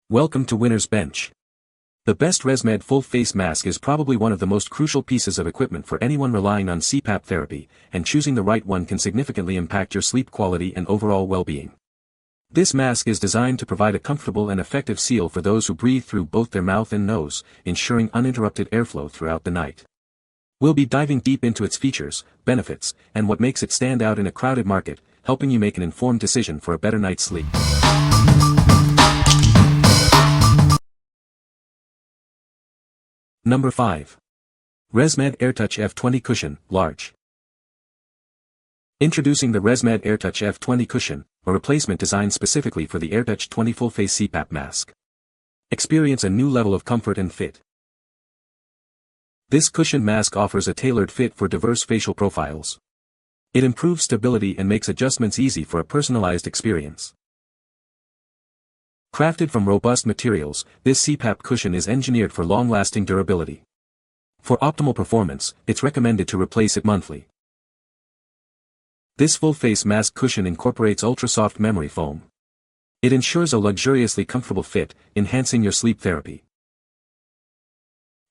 Welcome to Winner's Bench. The best Resmed full face mask is probably one of the most crucial pieces of equipment for anyone relying on CPAP therapy, and choosing the right one can significantly impact your sleep quality and overall well-being. This mask is designed to provide a comfortable and effective seal for those who breathe through both their mouth and nose, ensuring uninterrupted airflow throughout the night. We'll be diving deep into its features, benefits, and what makes it stand out in a crowded market, helping you make an informed decision for a better night's sleep. Number 5. Resmed AirTouch F20 Cushion, Large. Introducing the Resmed AirTouch F20 Cushion, a replacement designed specifically for the AirTouch 20 full-face CPAP mask. Experience a new level of comfort and fit. This cushion mask offers a tailored fit for diverse facial profiles. It improves stability and makes adjustments easy for a personalized experience. Crafted from robust materials, this CPAP cushion is engineered for long-lasting durability. For optimal performance, it's recommended to replace it monthly. This full-face mask cushion incorporates ultra-soft memory foam. It ensures a luxuriously comfortable fit, enhancing your sleep therapy.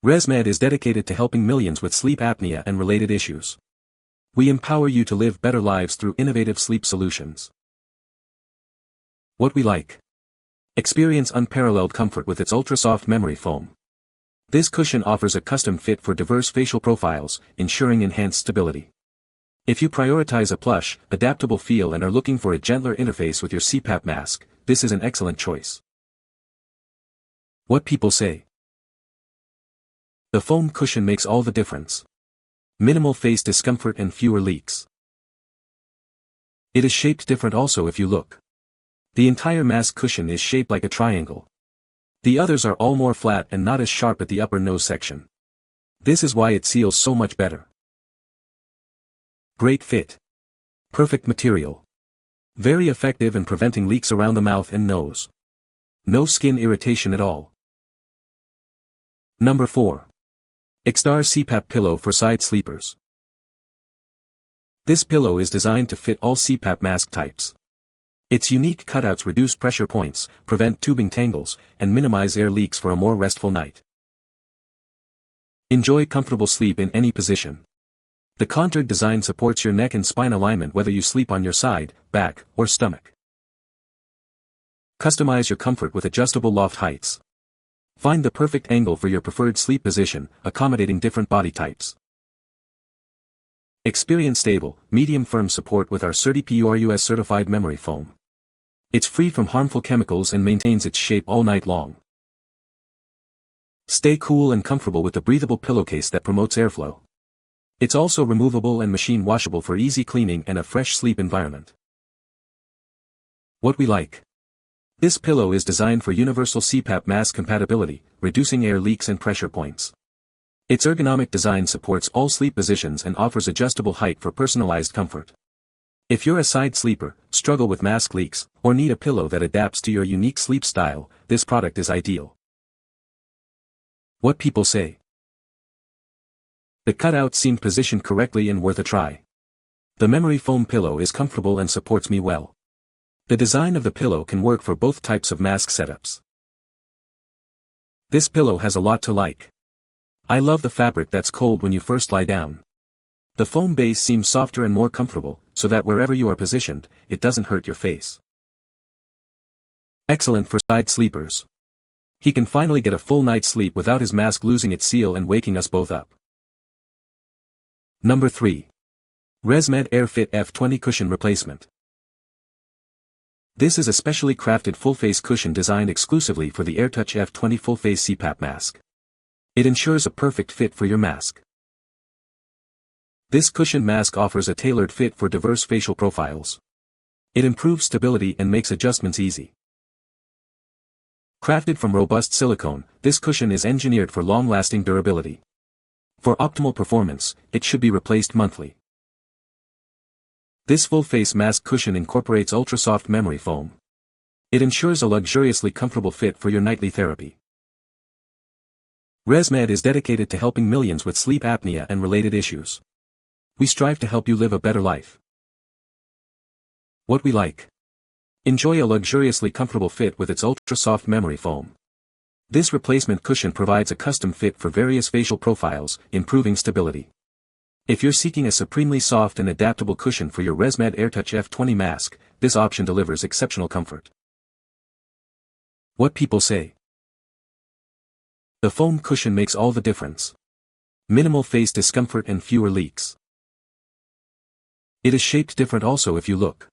Resmed is dedicated to helping millions with sleep apnea and related issues. We empower you to live better lives through innovative sleep solutions. What we like. Experience unparalleled comfort with its ultra-soft memory foam. This cushion offers a custom fit for diverse facial profiles, ensuring enhanced stability. If you prioritize a plush, adaptable feel and are looking for a gentler interface with your CPAP mask, this is an excellent choice. What people say. The foam cushion makes all the difference. Minimal face discomfort and fewer leaks. It is shaped different also if you look. The entire mask cushion is shaped like a triangle. The others are all more flat and not as sharp at the upper nose section. This is why it seals so much better. Great fit. Perfect material. Very effective in preventing leaks around the mouth and nose. No skin irritation at all. Number 4. IKSTAR CPAP Pillow for Side Sleepers. This pillow is designed to fit all CPAP mask types. Its unique cutouts reduce pressure points, prevent tubing tangles, and minimize air leaks for a more restful night. Enjoy comfortable sleep in any position. The contoured design supports your neck and spine alignment whether you sleep on your side, back, or stomach. Customize your comfort with adjustable loft heights. Find the perfect angle for your preferred sleep position, accommodating different body types. Experience stable, medium firm support with our CertiPUR US certified memory foam. It's free from harmful chemicals and maintains its shape all night long. Stay cool and comfortable with the breathable pillowcase that promotes airflow. It's also removable and machine washable for easy cleaning and a fresh sleep environment. What we like. This pillow is designed for universal CPAP mask compatibility, reducing air leaks and pressure points. Its ergonomic design supports all sleep positions and offers adjustable height for personalized comfort. If you're a side sleeper, struggle with mask leaks, or need a pillow that adapts to your unique sleep style, this product is ideal. What people say. The cutouts seem positioned correctly and worth a try. The memory foam pillow is comfortable and supports me well. The design of the pillow can work for both types of mask setups. This pillow has a lot to like. I love the fabric that's cold when you first lie down. The foam base seems softer and more comfortable, so that wherever you are positioned, it doesn't hurt your face. Excellent for side sleepers. He can finally get a full night's sleep without his mask losing its seal and waking us both up. Number 3. Resmed AirFit F20 Cushion Replacement. This is a specially crafted full-face cushion designed exclusively for the AirTouch F20 full-face CPAP mask. It ensures a perfect fit for your mask. This cushion mask offers a tailored fit for diverse facial profiles. It improves stability and makes adjustments easy. Crafted from robust silicone, this cushion is engineered for long-lasting durability. For optimal performance, it should be replaced monthly. This full-face mask cushion incorporates ultra-soft memory foam. It ensures a luxuriously comfortable fit for your nightly therapy. Resmed is dedicated to helping millions with sleep apnea and related issues. We strive to help you live a better life. What we like. Enjoy a luxuriously comfortable fit with its ultra-soft memory foam. This replacement cushion provides a custom fit for various facial profiles, improving stability. If you're seeking a supremely soft and adaptable cushion for your Resmed AirTouch F20 mask, this option delivers exceptional comfort. What people say. The foam cushion makes all the difference. Minimal face discomfort and fewer leaks. It is shaped different also if you look.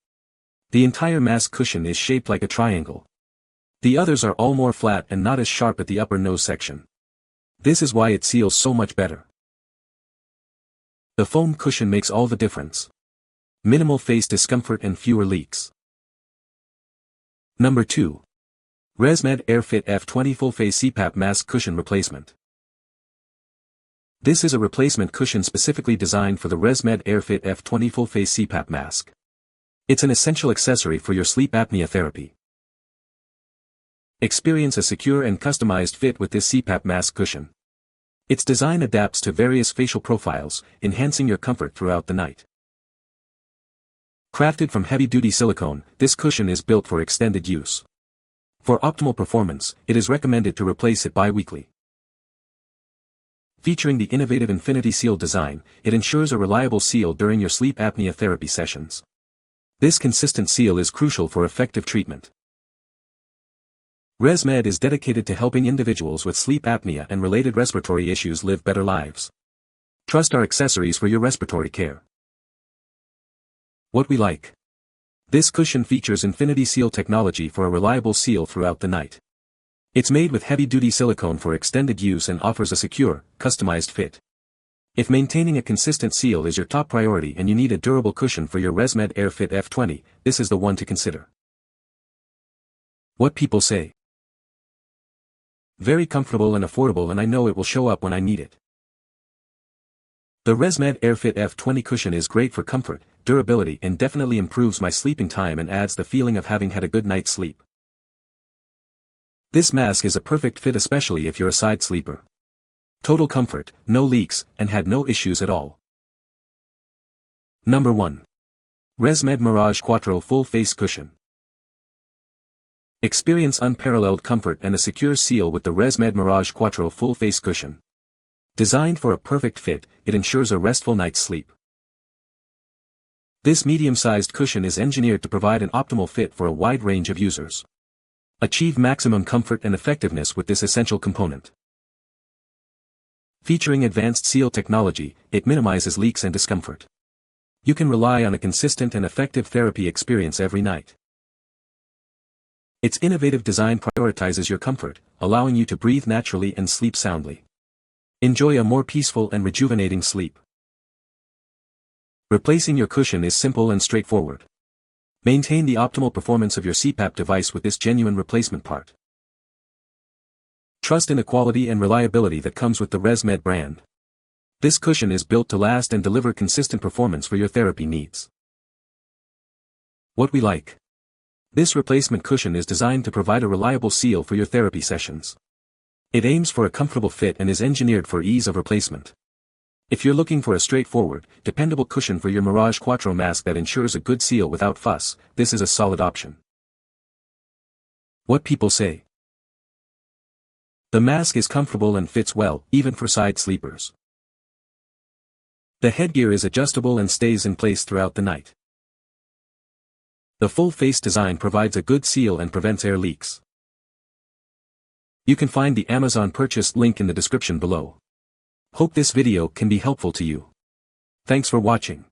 The entire mask cushion is shaped like a triangle. The others are all more flat and not as sharp at the upper nose section. This is why it seals so much better. The foam cushion makes all the difference. Minimal face discomfort and fewer leaks. Number 2. Resmed AirFit F20 Full Face CPAP Mask Cushion Replacement. This is a replacement cushion specifically designed for the Resmed AirFit F20 Full Face CPAP Mask. It's an essential accessory for your sleep apnea therapy. Experience a secure and customized fit with this CPAP mask cushion. Its design adapts to various facial profiles, enhancing your comfort throughout the night. Crafted from heavy-duty silicone, this cushion is built for extended use. For optimal performance, it is recommended to replace it bi-weekly. Featuring the innovative Infinity Seal design, it ensures a reliable seal during your sleep apnea therapy sessions. This consistent seal is crucial for effective treatment. Resmed is dedicated to helping individuals with sleep apnea and related respiratory issues live better lives. Trust our accessories for your respiratory care. What we like. This cushion features Infinity Seal technology for a reliable seal throughout the night. It's made with heavy-duty silicone for extended use and offers a secure, customized fit. If maintaining a consistent seal is your top priority and you need a durable cushion for your Resmed AirFit F20, this is the one to consider. What people say. Very comfortable and affordable, and I know it will show up when I need it. The Resmed AirFit F20 cushion is great for comfort, durability, and definitely improves my sleeping time and adds the feeling of having had a good night's sleep. This mask is a perfect fit especially if you're a side sleeper. Total comfort, no leaks, and had no issues at all. Number 1. Resmed Mirage Quattro Full Face Cushion. Experience unparalleled comfort and a secure seal with the Resmed Mirage Quattro Full Face Cushion. Designed for a perfect fit, it ensures a restful night's sleep. This medium-sized cushion is engineered to provide an optimal fit for a wide range of users. Achieve maximum comfort and effectiveness with this essential component. Featuring advanced seal technology, it minimizes leaks and discomfort. You can rely on a consistent and effective therapy experience every night. Its innovative design prioritizes your comfort, allowing you to breathe naturally and sleep soundly. Enjoy a more peaceful and rejuvenating sleep. Replacing your cushion is simple and straightforward. Maintain the optimal performance of your CPAP device with this genuine replacement part. Trust in the quality and reliability that comes with the Resmed brand. This cushion is built to last and deliver consistent performance for your therapy needs. What we like. This replacement cushion is designed to provide a reliable seal for your therapy sessions. It aims for a comfortable fit and is engineered for ease of replacement. If you're looking for a straightforward, dependable cushion for your Mirage Quattro mask that ensures a good seal without fuss, this is a solid option. What people say. The mask is comfortable and fits well, even for side sleepers. The headgear is adjustable and stays in place throughout the night. The full face design provides a good seal and prevents air leaks. You can find the Amazon purchase link in the description below. Hope this video can be helpful to you. Thanks for watching.